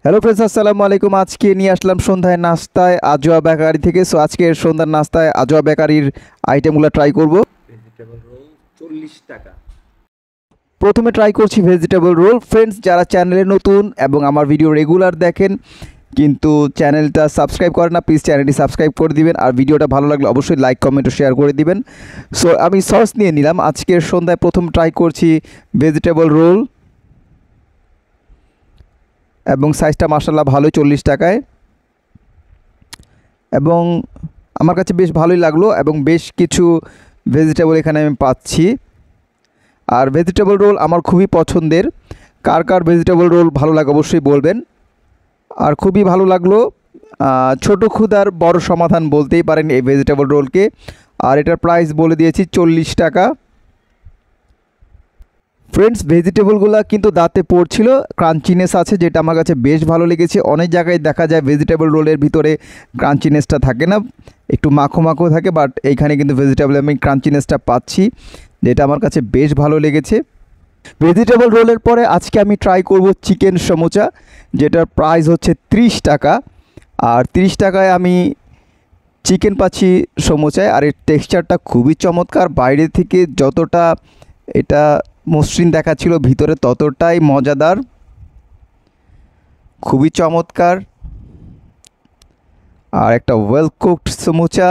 Hello friends, আসসালামু আলাইকুম। আজকে নিয়ে আসলাম সন্ধ্যায় নাস্তায় আজোয়া বেকারি থেকে। সো আজকের সন্ধ্যার নাস্তায় আজোয়া বেকারির আইটেমগুলো ট্রাই করব। ভেজিটেবল রোল 40 টাকা। প্রথমে ট্রাই করছি ভেজিটেবল রোল। ফ্রেন্ডস, যারা চ্যানেলে নতুন এবং আমার ভিডিও রেগুলার দেখেন কিন্তু চ্যানেলটা সাবস্ক্রাইব করেন না, প্লিজ চ্যানেলটি সাবস্ক্রাইব করে দিবেন। আর ভিডিওটা ভালো লাগলে অবশ্যই লাইক, কমেন্ট ও শেয়ার করে দিবেন। সো আমি সস নিয়ে নিলাম। আজকের সন্ধ্যায় প্রথম ট্রাই করছি ভেজিটেবল রোল এবং সাইজটা মাশাআল্লাহ ভালোই, 40 টাকায়। এবং আমার কাছে বেশ ভালোই লাগলো এবং বেশ কিছু ভেজিটেবল এখানে আমি পাচ্ছি। আর ভেজিটেবল রোল আমার খুবই পছন্দের। কার কার ভেজিটেবল রোল ভালো লাগে অবশ্যই বলবেন। আর খুবই ভালো লাগলো। ছোটো ক্ষুধার বড় সমাধান বলতেই পারেন এই ভেজিটেবল রোলকে। আর এটার প্রাইস বলে দিয়েছি 40 টাকা। ফ্রেন্ডস, ভেজিটেবলগুলো কিন্তু দাঁতে পড়ছিল, ক্রাঞ্চিনেস আছে, যেটা আমার কাছে বেশ ভালো লেগেছে। অনেক জায়গায় দেখা যায় ভেজিটেবল রোলের ভিতরে ক্রাঞ্চিনেসটা থাকে না, একটু মাখো মাখো থাকে, বাট এইখানে কিন্তু ভেজিটেবল আমি ক্রাঞ্চিনেসটা পাচ্ছি, যেটা আমার কাছে বেশ ভালো লেগেছে। ভেজিটেবল রোলের পরে আজকে আমি ট্রাই করব চিকেন সমোচা, যেটার প্রাইস হচ্ছে 30 টাকা। আর 30 টাকায় আমি চিকেন পাচ্ছি সমোচায়। আর এর টেক্সচারটা খুবই চমৎকার। বাইরে থেকে যতটা এটা মসৃণ দেখাচ্ছিল, ভিতরে ততটাই মজাদার, খুবই চমৎকার। আর একটা ওয়েল কুকড সমোচা,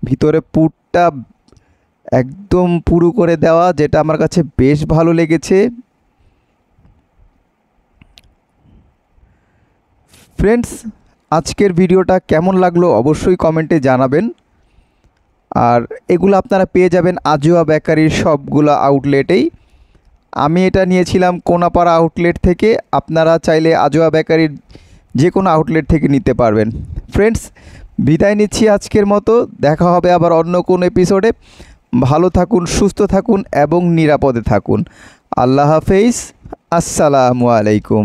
ভিতরে পুরটা একদম পুরু করে দেওয়া, যেটা আমার কাছে বেশ ভালো লেগেছে। ফ্রেন্ডস, আজকের ভিডিওটা কেমন লাগলো অবশ্যই কমেন্টে জানাবেন। আর এগুলো আপনারা পেয়ে যাবেন আজোয়া বেকারির সবগুলো আউটলেটেই। আমি এটা নিয়েছিলাম কোনাপাড়া আউটলেট থেকে। আপনারা চাইলে আজোয়া বেকারির যে কোনো আউটলেট থেকে নিতে পারবেন। ফ্রেন্ডস, বিদায় নিচ্ছি আজকের মতো। দেখা হবে আবার অন্য কোনো এপিসোডে। ভালো থাকুন, সুস্থ থাকুন এবং নিরাপদে থাকুন। আল্লাহ হাফেজ। আসসালামু আলাইকুম।